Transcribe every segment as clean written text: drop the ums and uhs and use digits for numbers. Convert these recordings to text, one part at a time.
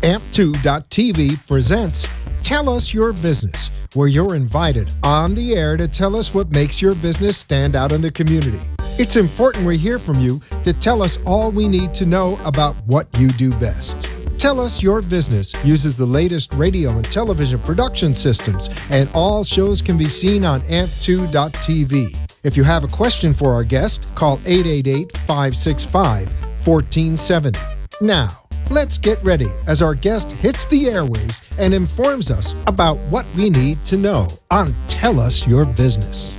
AMP2.tv presents Tell Us Your Business, where you're invited on the air to tell us what makes your business stand out in the community. It's important we hear from you to tell us all we need to know about what you do best. Tell Us Your Business uses the latest radio and television production systems, and all shows can be seen on AMP2.tv. If you have a question for our guest, call 888-565-1470. Now, let's get ready as our guest hits the airwaves and informs us about what we need to know on Tell Us Your Business.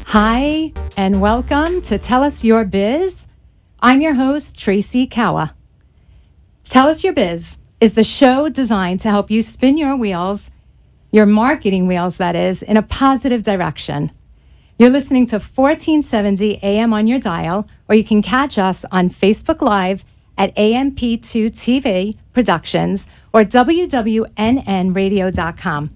Hi, and welcome to Tell Us Your Biz. I'm your host, Tracy Kawa. Tell Us Your Biz is the show designed to help you spin your wheels, your marketing wheels, that is, in a positive direction. You're listening to 1470 AM on your dial, or you can catch us on Facebook Live at AMP2 TV Productions or WWNNradio.com.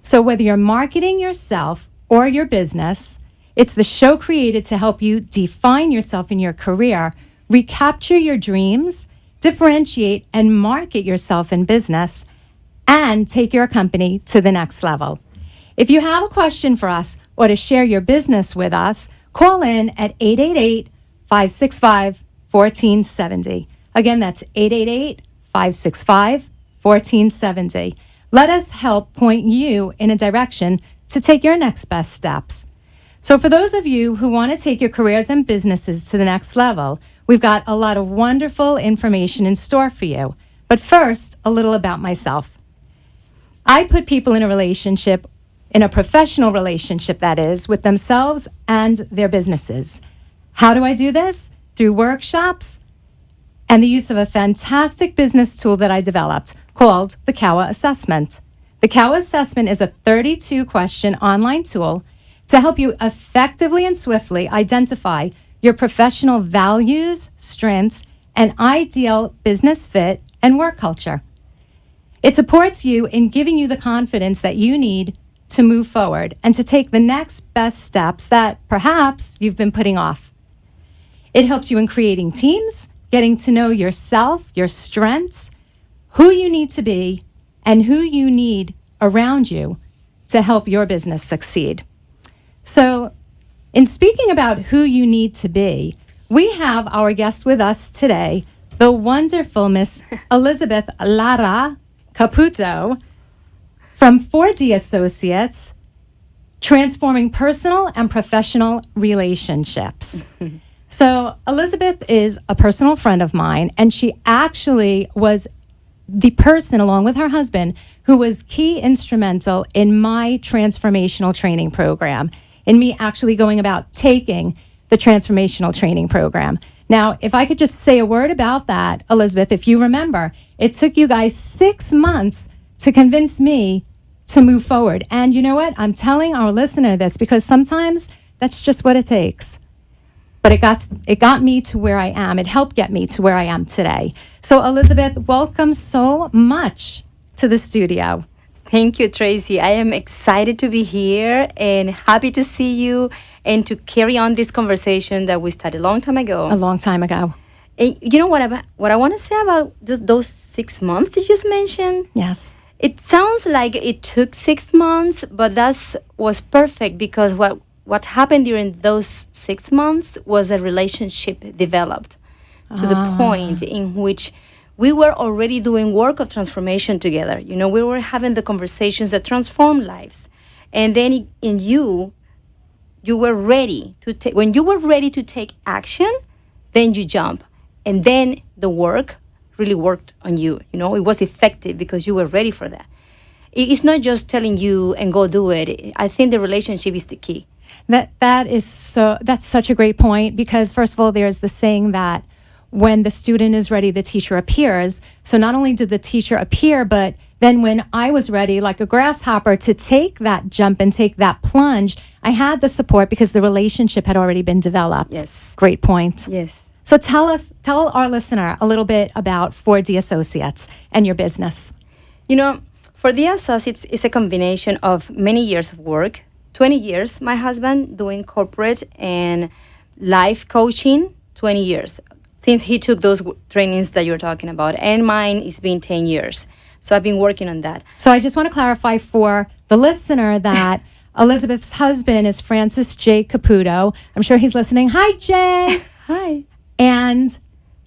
So whether you're marketing yourself or your business, it's the show created to help you define yourself in your career, recapture your dreams, differentiate and market yourself in business, and take your company to the next level. If you have a question for us or to share your business with us, call in at 888-565-1470. Again, that's 888-565-1470. Let us help point you in a direction to take your next best steps. So for those of you who want to take your careers and businesses to the next level, we've got a lot of wonderful information in store for you. But first, a little about myself. I put people in a relationship, in a professional relationship, that is, with themselves and their businesses. How do I do this? Through workshops and the use of a fantastic business tool that I developed called the Kawa Assessment. The Kawa Assessment is a 32-question online tool to help you effectively and swiftly identify your professional values, strengths, and ideal business fit and work culture. It supports you in giving you the confidence that you need to move forward and to take the next best steps that perhaps you've been putting off. It helps you in creating teams, getting to know yourself, your strengths, who you need to be, and who you need around you to help your business succeed. So, in speaking about who you need to be, we have our guest with us today, the wonderful Miss Elizabeth Lara Caputo from 4D Associates, transforming personal and professional relationships. So, Elizabeth is a personal friend of mine, and she actually was the person, along with her husband, who was key instrumental in my transformational training program, in me actually going about taking the transformational training program. Now, if I could just say a word about that, Elizabeth, if you remember, it took you guys 6 months to convince me to move forward. And you know what? I'm telling our listener this because sometimes that's just what it takes. But it got me to where I am. It helped get me to where I am today. So, Elizabeth, welcome so much to the studio. Thank you, Tracy. I am excited to be here and happy to see you and to carry on this conversation that we started a long time ago. A long time ago. And you know what I want to say about those 6 months you just mentioned? Yes. It sounds like it took 6 months, but that was perfect because what happened during those 6 months was a relationship developed to the point in which we were already doing work of transformation together. You know, we were having the conversations that transform lives. And then you were ready to take, when you were ready to take action, then you jump. And then the work really worked on you. You know, it was effective because you were ready for that. It's not just telling you and go do it. I think the relationship is the key. That's such a great point because, first of all, there's the saying that when the student is ready, the teacher appears. So not only did the teacher appear, but then when I was ready, like a grasshopper, to take that jump and take that plunge, I had the support because the relationship had already been developed. Yes. Great point. Yes. So tell our listener a little bit about 4D Associates and your business. You know, 4D Associates is a combination of many years of work, 20 years, my husband doing corporate and life coaching, 20 years. since he took those trainings that you're talking about. And mine is been 10 years. So I've been working on that. So I just want to clarify for the listener that Elizabeth's husband is Francis J. Caputo. I'm sure he's listening. Hi, Jay. Hi. And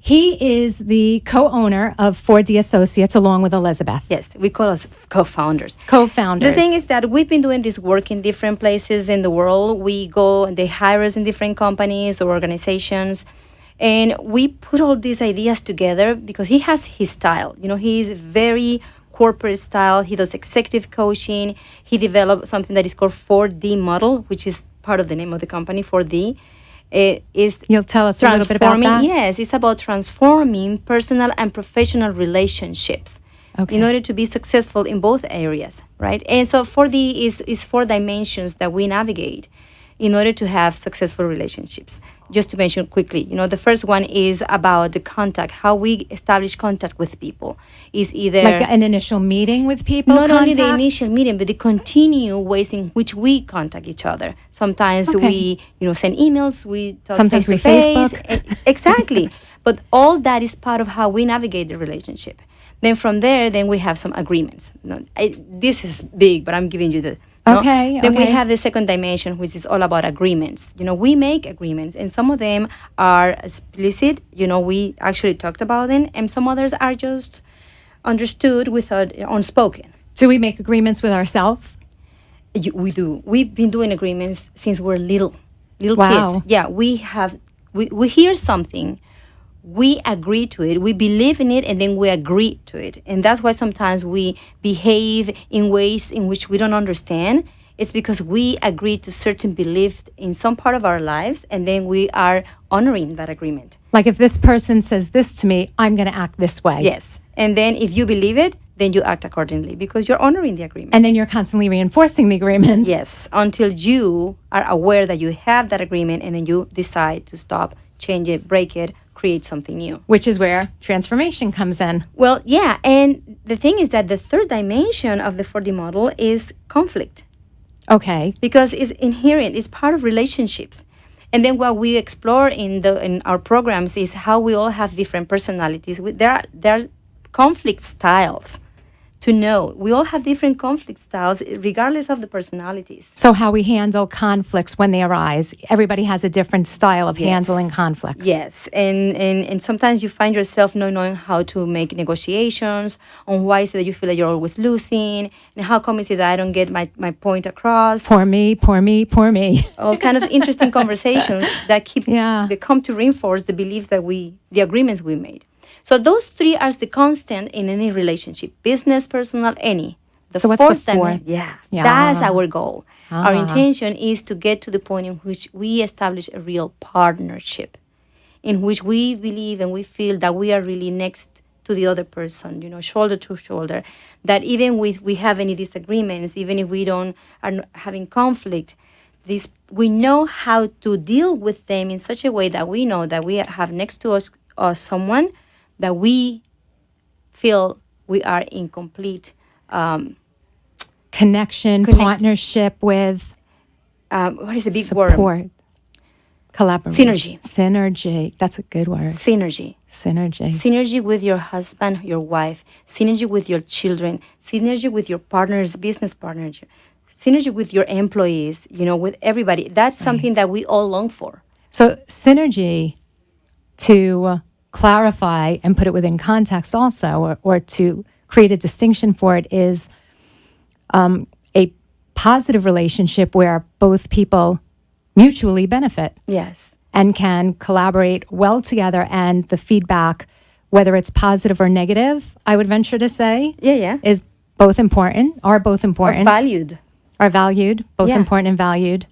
he is the co-owner of 4D Associates along with Elizabeth. Yes, we call us co-founders. Co-founders. The thing is that we've been doing this work in different places in the world. We go and they hire us in different companies or organizations. And we put all these ideas together because he has his style. You know, he's very corporate style. He does executive coaching. He developed something that is called 4D model, which is part of the name of the company, 4D. It is You'll tell us a little bit about that? Yes, it's about transforming personal and professional relationships in order to be successful in both areas, right? And so 4D is 4 dimensions that we navigate in order to have successful relationships. Just to mention quickly, you know, the first one is about the contact, how we establish contact with people. Is either like an initial meeting with people. not only the initial meeting, but the continued ways in which we contact each other. Sometimes we, send emails. We talk Sometimes we face-to-face. Facebook. Exactly. But all that is part of how we navigate the relationship. Then from there, then we have some agreements. This is big, but I'm giving you the. Then we have the second dimension, which is all about agreements. You know, we make agreements, and some of them are explicit. You know, we actually talked about them, and some others are just understood without unspoken. Do we make agreements with ourselves? We do. We've been doing agreements since we're little Wow. kids. Yeah, we hear something, we agree to it, we believe in it, and then we agree to it. And that's why sometimes we behave in ways in which we don't understand. It's because we agree to certain beliefs in some part of our lives, and then we are honoring that agreement. Like if this person says this to me, I'm going to act this way. Yes. And then if you believe it, then you act accordingly because you're honoring the agreement. And then you're constantly reinforcing the agreement. Yes, until you are aware that you have that agreement, and then you decide to stop, change it, break it, create something new. Which is where transformation comes in. Well, yeah, and the thing is that the third dimension of the 4D model is conflict. Okay. Because it's inherent, it's part of relationships. And then what we explore in our programs is how we all have different personalities. There are conflict styles. To know we all have different conflict styles regardless of the personalities. So how we handle conflicts when they arise. Everybody has a different style of handling conflicts. Yes, and sometimes you find yourself not knowing how to make negotiations, on why is it that you feel that you're always losing, and how come is it that I don't get my point across. Poor me, poor me, poor me. All kind of interesting conversations that they come to reinforce the beliefs that the agreements we made. So those three are the constant in any relationship, business, personal, any. So what's the fourth? Yeah, that's our goal. Our intention is to get to the point in which we establish a real partnership, in which we believe and we feel that we are really next to the other person, shoulder to shoulder. That even if we have any disagreements, even if we are having conflict, we know how to deal with them in such a way that we know that we have next to us someone that we feel we are in complete connection, partnership with. What is the big support, word? Collaboration. Synergy. That's a good word. Synergy. Synergy with your husband, your wife. Synergy with your children. Synergy with your partners, business partners. Synergy with your employees. With everybody. That's something that we all long for. So synergy, to clarify and put it within context also, or to create a distinction for it, is a positive relationship where both people mutually benefit. Yes. And can collaborate well together, and the feedback, whether it's positive or negative, I would venture to say, is both important, are both important. Are valued, both important and valued,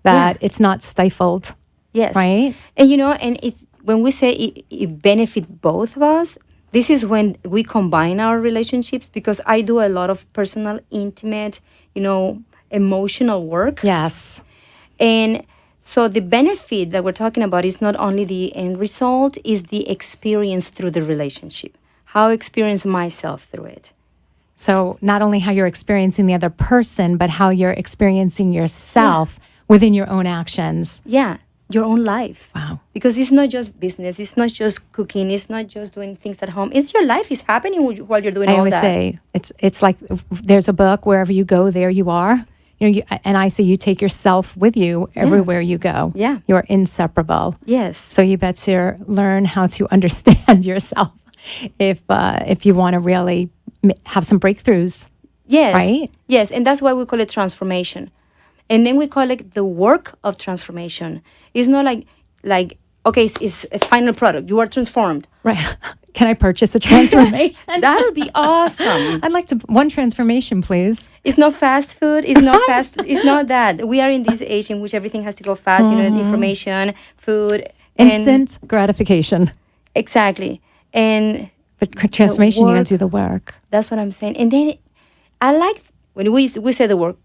that it's not stifled. Yes. Right? And and it's when we say it benefit both of us, this is when we combine our relationships, because I do a lot of personal, intimate, emotional work. Yes. And so the benefit that we're talking about is not only the end result, is the experience through the relationship. How I experience myself through it. So not only how you're experiencing the other person, but how you're experiencing yourself within your own actions. Yeah. your own life. Wow. Because it's not just business, it's not just cooking, it's not just doing things at home. It's your life is happening while you're doing I all always that. say it's like there's a book, wherever you go, there you are. And I say you take yourself with you everywhere you go. Yeah. You're inseparable. Yes. So you better learn how to understand yourself if you want to really have some breakthroughs. Yes. Right? Yes, and that's why we call it transformation. And then we call it the work of transformation. It's not like okay, it's a final product. You are transformed. Right. Can I purchase a transformation? That would be awesome. I'd like one transformation, please. It's not fast food. It's not fast. It's not that. We are in this age in which everything has to go fast. Information, food, Instant gratification. Exactly. And But transformation, you got work- to do the work. that's what I'm saying. And then I like when we say the word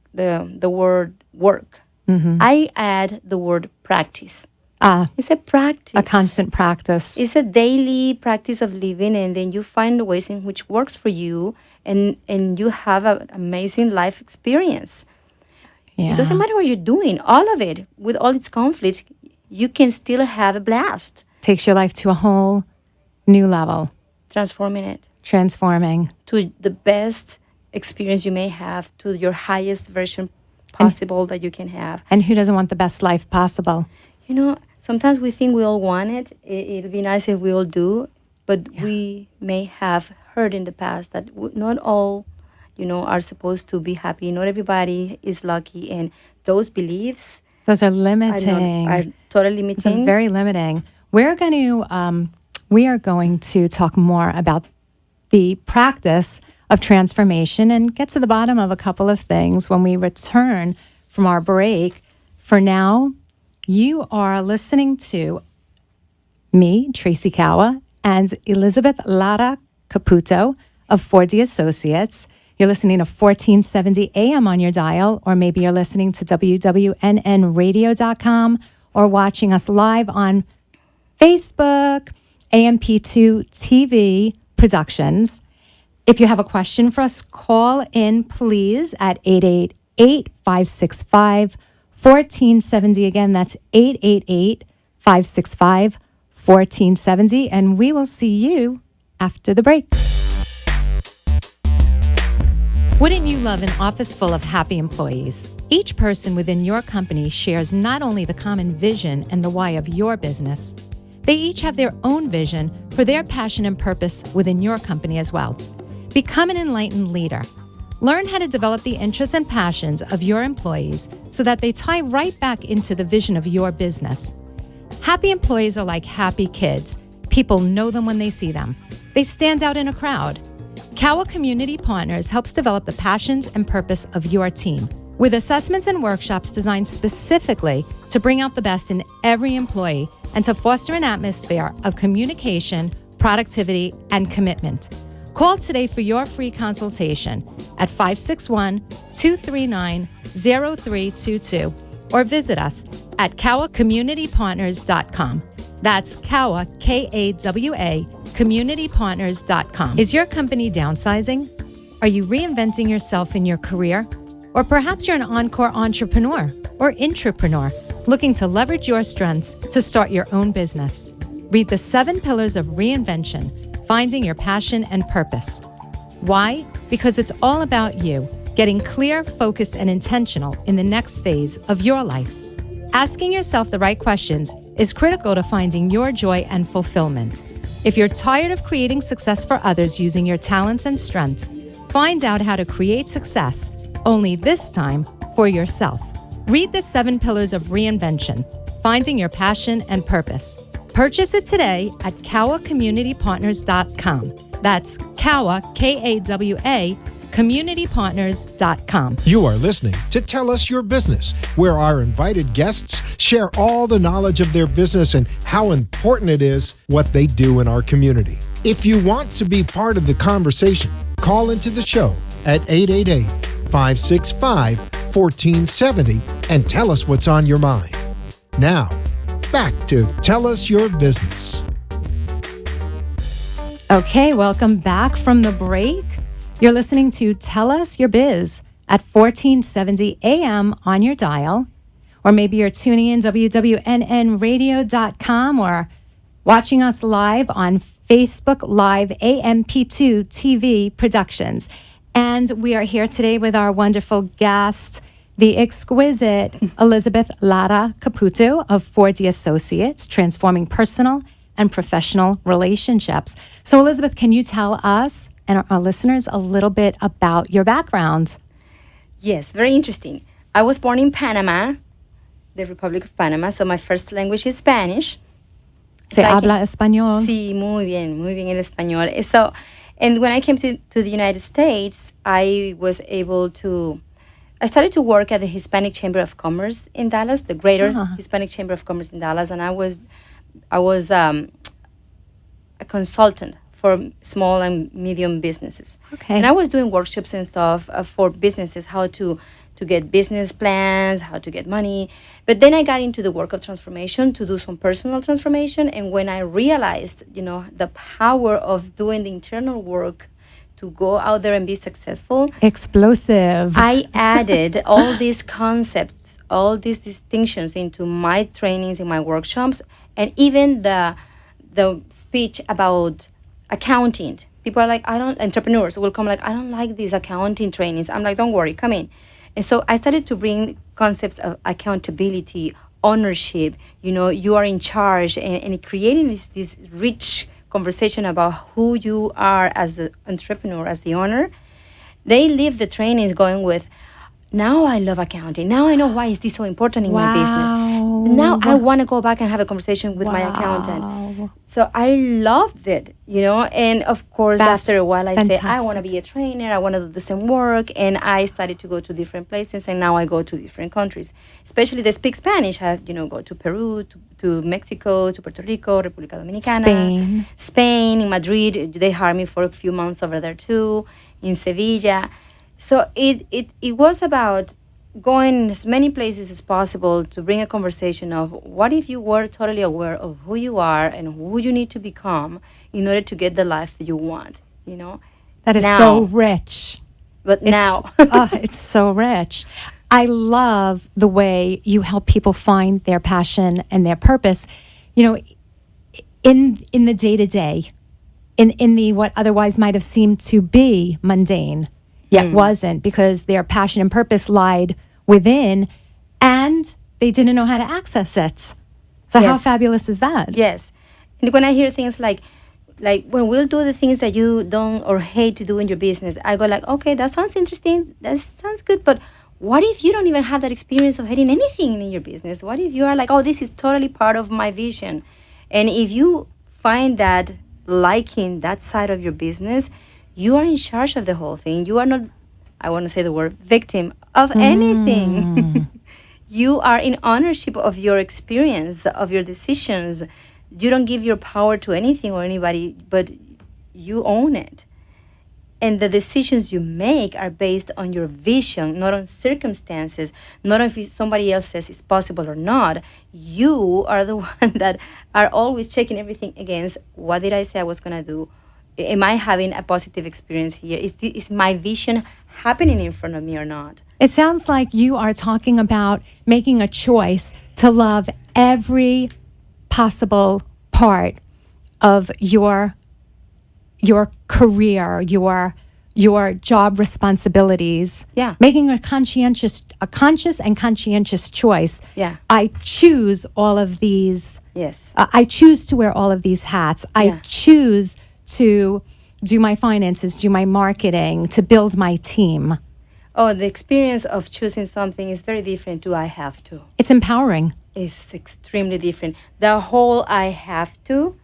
work. I add the word practice. It's a practice. A constant practice. It's a daily practice of living, and then you find the ways in which works for you, and you have an amazing life experience. Yeah. It doesn't matter what you're doing. All of it, with all its conflicts, you can still have a blast. Takes your life to a whole new level. Transforming it Transforming. to the best experience you may have, to your highest version possible that you can have. And who doesn't want the best life possible? Sometimes we think we all want it. It'll be nice if we all do, but we may have heard in the past that not all, are supposed to be happy. Not everybody is lucky, and those beliefs Those are limiting. are totally Those limiting. are very limiting. We are going to talk more about the practice of transformation and get to the bottom of a couple of things when we return from our break. For now, you are listening to me, Tracy Kawa, and Elizabeth Lara Caputo of 4D Associates. You're listening to 1470 AM on your dial, or maybe you're listening to WWNNradio.com or watching us live on Facebook, AMP2 TV Productions. If you have a question for us, call in, please, at 888-565-1470. Again, that's 888-565-1470. And we will see you after the break. Wouldn't you love an office full of happy employees? Each person within your company shares not only the common vision and the why of your business, they each have their own vision for their passion and purpose within your company as well. Become an enlightened leader. Learn how to develop the interests and passions of your employees so that they tie right back into the vision of your business. Happy employees are like happy kids. People know them when they see them. They stand out in a crowd. Kawa Community Partners helps develop the passions and purpose of your team with assessments and workshops designed specifically to bring out the best in every employee and to foster an atmosphere of communication, productivity, and commitment. Call today for your free consultation at 561-239-0322 or visit us at kawacommunitypartners.com. That's Kawa, K-A-W-A, communitypartners.com. Is your company downsizing? Are you reinventing yourself in your career? Or perhaps you're an encore entrepreneur or intrapreneur looking to leverage your strengths to start your own business. Read the 7 Pillars of Reinvention, Finding Your Passion and Purpose. Why? Because it's all about you, getting clear, focused, and intentional in the next phase of your life. Asking yourself the right questions is critical to finding your joy and fulfillment. If you're tired of creating success for others using your talents and strengths, find out how to create success, only this time for yourself. Read the 7 Pillars of Reinvention, Finding Your Passion and Purpose. Purchase it today at kawacommunitypartners.com. That's Kawa, K-A-W-A, communitypartners.com. You are listening to Tell Us Your Business, where our invited guests share all the knowledge of their business and how important it is what they do in our community. If you want to be part of the conversation, call into the show at 888-565-1470 and tell us what's on your mind. Now, back to Tell Us Your Business. Okay, welcome back from the break. You're listening to Tell Us Your Biz at 1470 AM on your dial. or maybe you're tuning in wwnnradio.com or watching us live on Facebook Live AMP2 TV Productions. And we are here today with our wonderful guest, the exquisite Elizabeth Lara Caputo of 4D Associates, transforming personal and professional relationships. So, Elizabeth, can you tell us and our listeners a little bit about your background? Yes, very interesting. I was born in Panama, the Republic of Panama, so my first language is Spanish. Se habla español. Sí, muy bien el español. So, and when I came to the United States, I started to work at the Hispanic Chamber of Commerce in Dallas, the Greater Hispanic Chamber of Commerce in Dallas, and I was a consultant for small and medium businesses. Okay. And I was doing workshops and stuff for businesses, how to get business plans, how to get money. But then I got into the work of transformation to do some personal transformation. And when I realized, the power of doing the internal work to go out there and be successful. Explosive. I added all these concepts, all these distinctions into my trainings, in my workshops, and even the speech about accounting. People are like, entrepreneurs will come like, I don't like these accounting trainings. I'm like, don't worry, come in. And so I started to bring concepts of accountability, ownership, you are in charge, and creating this rich conversation about who you are as an entrepreneur, as the owner. They leave the trainings going with, now I love accounting. Now I know why is this so important in my business. Now I want to go back and have a conversation with my accountant. So I loved it, and of course, after a while, I said, I want to be a trainer. I want to do the same work. And I started to go to different places, and now I go to different countries, especially they speak Spanish. I go to Peru, to Mexico, to Puerto Rico, República Dominicana, Spain, in Madrid. They hired me for a few months over there too, in Sevilla. So it was about going as many places as possible to bring a conversation of what if you were totally aware of who you are and who you need to become in order to get the life that you want, That is so rich. But now. It's so rich. I love the way you help people find their passion and their purpose, in the day-to-day, in the what otherwise might have seemed to be mundane. Yet wasn't, because their passion and purpose lied within, and they didn't know how to access it. So how fabulous is that? Yes. And when I hear things like when we'll do the things that you don't or hate to do in your business, I go like, okay, that sounds interesting. That sounds good. But what if you don't even have that experience of hating anything in your business? What if you are like, oh, this is totally part of my vision? And if you find that liking that side of your business, you are in charge of the whole thing. You are not, I want to say the word, victim of anything. You are in ownership of your experience, of your decisions. You don't give your power to anything or anybody, but you own it. And the decisions you make are based on your vision, not on circumstances, not if somebody else says it's possible or not. You are the one that are always checking everything against, what did I say I was going to do? Am I having a positive experience here? Is my vision happening in front of me or not? It sounds like you are talking about making a choice to love every possible part of your career, your job responsibilities. Yeah. Making a conscious and conscientious choice. Yeah. I choose all of these. Yes. I choose to wear all of these hats. I choose to do my finances, do my marketing, to build my team. Oh, the experience of choosing something is very different to I have to. It's empowering. It's extremely different. The whole I have to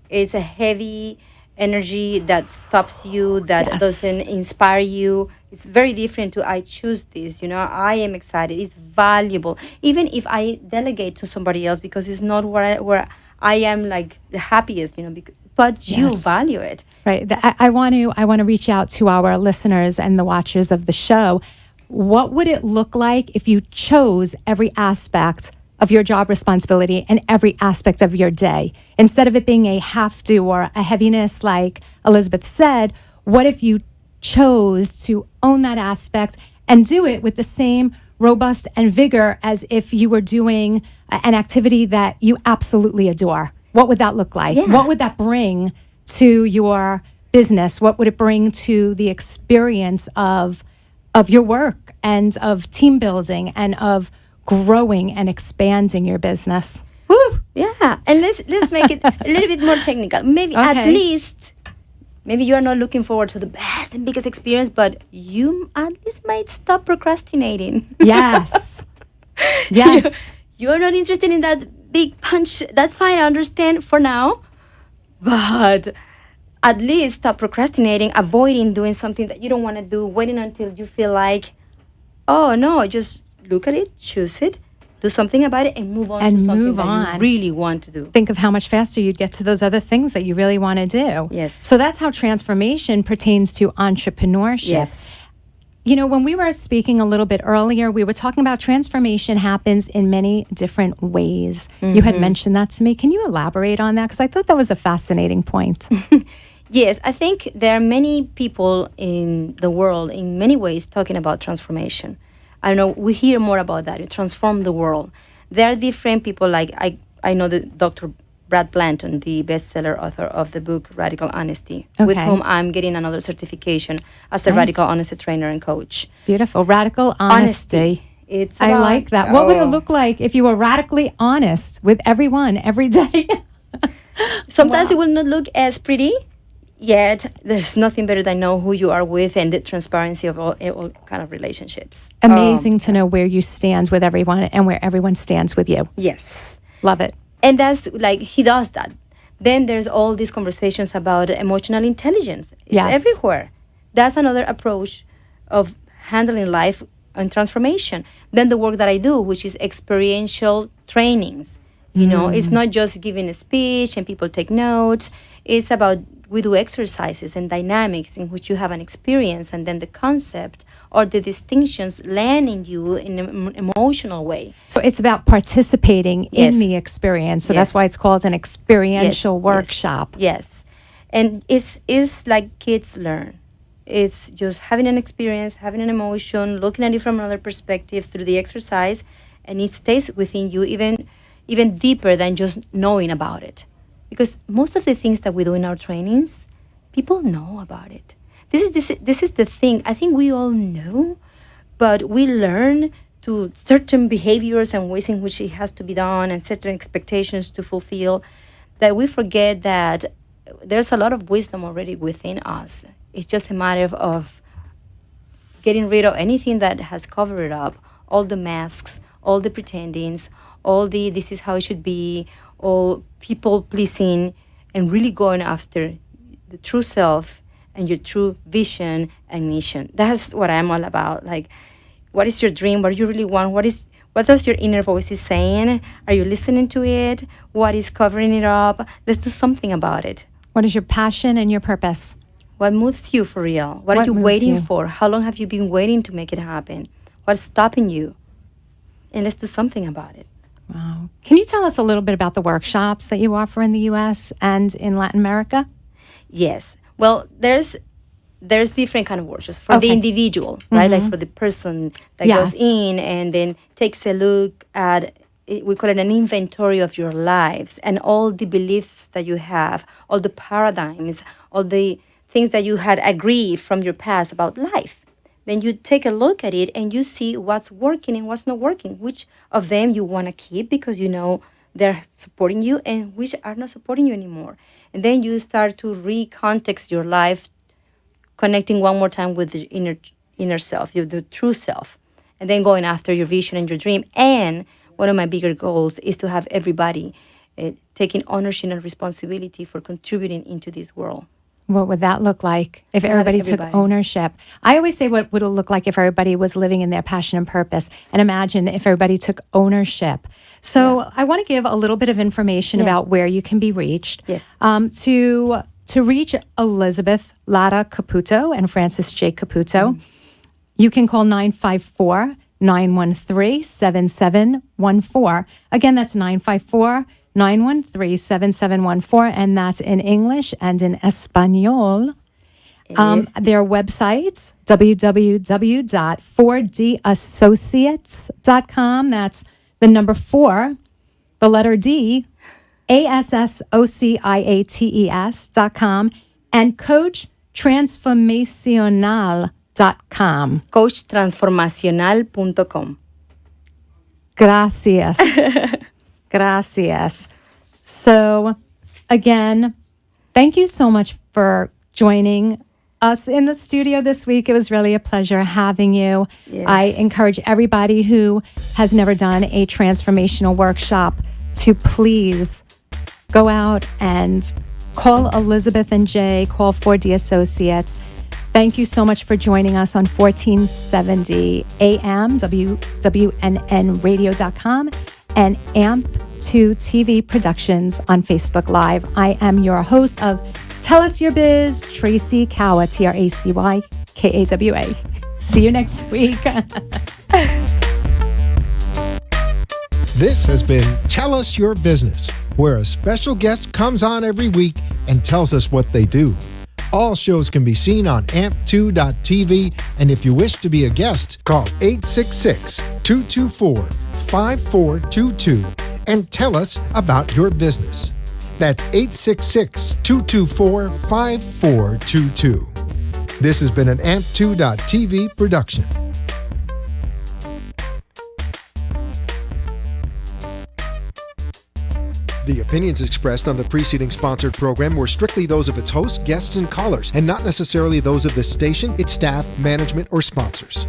is a heavy energy that stops you, that doesn't inspire you. It's very different to I choose this, I am excited. It's valuable. Even if I delegate to somebody else because it's not where I am like the happiest, but you value it. Right. I want to reach out to our listeners and the watchers of the show. What would it look like if you chose every aspect of your job responsibility and every aspect of your day? Instead of it being a have to or a heaviness, like Elizabeth said, what if you chose to own that aspect and do it with the same robust and vigor as if you were doing an activity that you absolutely adore? What would that look like? Yeah. What would that bring to your business? What would it bring to the experience of your work and of team building and of growing and expanding your business? Woo! Yeah, and let's make it a little bit more technical. Maybe at Okay. least, maybe you are not looking forward to the best and biggest experience, but you at least might stop procrastinating. Yes. Yes. You are not interested in that big punch. That's fine. I understand for now, but at least stop procrastinating, avoiding doing something that you don't want to do, waiting until you feel like, oh no, just look at it, choose it, do something about it, and move on And to something move that on. you really want to do. Think of how much faster you'd get to those other things that you really want to do. Yes. So that's how transformation pertains to entrepreneurship. Yes. You know, when we were speaking a little bit earlier, we were talking about transformation happens in many different ways. You had mentioned that to me. Can you elaborate on that? Because I thought that was a fascinating point. Yes, I think there are many people in the world, in many ways, talking about transformation. I don't know, we hear more about that, transform the world. There are different people, like I know the Dr. Brad Blanton, the bestseller author of the book Radical Honesty, with Okay. whom I'm getting another certification as a Nice. radical honesty trainer and coach. Beautiful. Radical honesty. It's I about- like that. What would it Oh. look like if you were radically honest with everyone every day? Sometimes it will not look as pretty, yet there's nothing better than know who you are with and the transparency of all kind of relationships. Amazing to know where you stand with everyone and where everyone stands with you. Yes. Love it. And that's like, he does that. Then there's all these conversations about emotional intelligence. It's Yes. everywhere. That's another approach of handling life and transformation. Then the work that I do, which is experiential trainings. You know, it's not just giving a speech and people take notes. It's about, we do exercises and dynamics in which you have an experience, and then the concept or the distinctions land in you in an emotional way. So it's about participating Yes. in the experience. So Yes. that's why it's called an experiential Yes, workshop. Yes. And it's like kids learn. It's just having an experience, having an emotion, looking at it from another perspective through the exercise, and it stays within you even deeper than just knowing about it. Because most of the things that we do in our trainings, people know about it. This is the thing. I think we all know, but we learn to certain behaviors and ways in which it has to be done and certain expectations to fulfill, that we forget that there's a lot of wisdom already within us. It's just a matter of getting rid of anything that has covered it up, all the masks, all the pretendings, all the this is how it should be, all people pleasing, and really going after the true self and your true vision and mission. That's what I'm all about. Like, what is your dream? What do you really want? What does your inner voice is saying? Are you listening to it? What is covering it up? Let's do something about it. What is your passion and your purpose? What moves you for real? What are What you moves waiting you? for? How long have you been waiting to make it happen? What's stopping you? And let's do something about it. Wow. Can you tell us a little bit about the workshops that you offer in the U.S. and in Latin America? Yes. Well, there's different kind of workshops for the Okay. individual, right? Like for the person that goes Yes. in and then takes a look at, we call it an inventory of your lives and all the beliefs that you have, all the paradigms, all the things that you had agreed from your past about life. Then you take a look at it and you see what's working and what's not working, which of them you want to keep because you know they're supporting you and which are not supporting you anymore. And then you start to recontext your life, connecting one more time with the inner self, the true self, and then going after your vision and your dream. And one of my bigger goals is to have everybody taking ownership and responsibility for contributing into this world. What would that look like if Have everybody took everybody. ownership? I always say, what would it look like if everybody was living in their passion and purpose? And imagine if everybody took ownership. So I want to give a little bit of information about where you can be reached. Yes. To reach Elizabeth Lara Caputo and Francis J. Caputo, you can call 954 913 7714. Again, that's 954 913 7714, and that's in English and in Espanol. Their website, www.4dassociates.com. That's the number 4, the letter D, ASSOCIATES.com, and coachtransformacional.com. coachtransformacional.com. Gracias. Gracias. So, again, thank you so much for joining us in the studio this week. It was really a pleasure having you. Yes. I encourage everybody who has never done a transformational workshop to please go out and call Elizabeth and Jay, call 4D Associates. Thank you so much for joining us on 1470 AM, WWNNradio.com, and AMP2 TV Productions on Facebook Live. I am your host of Tell Us Your Biz, Tracy Kawa, TRACYKAWA. See you next week. This has been Tell Us Your Business, where a special guest comes on every week and tells us what they do. All shows can be seen on amp2.tv, and if you wish to be a guest, call 866-224-5422 and tell us about your business. That's 866-224-5422. This has been an amp2.tv production. The opinions expressed on the preceding sponsored program were strictly those of its hosts, guests, and callers, and not necessarily those of this station, its staff, management, or sponsors.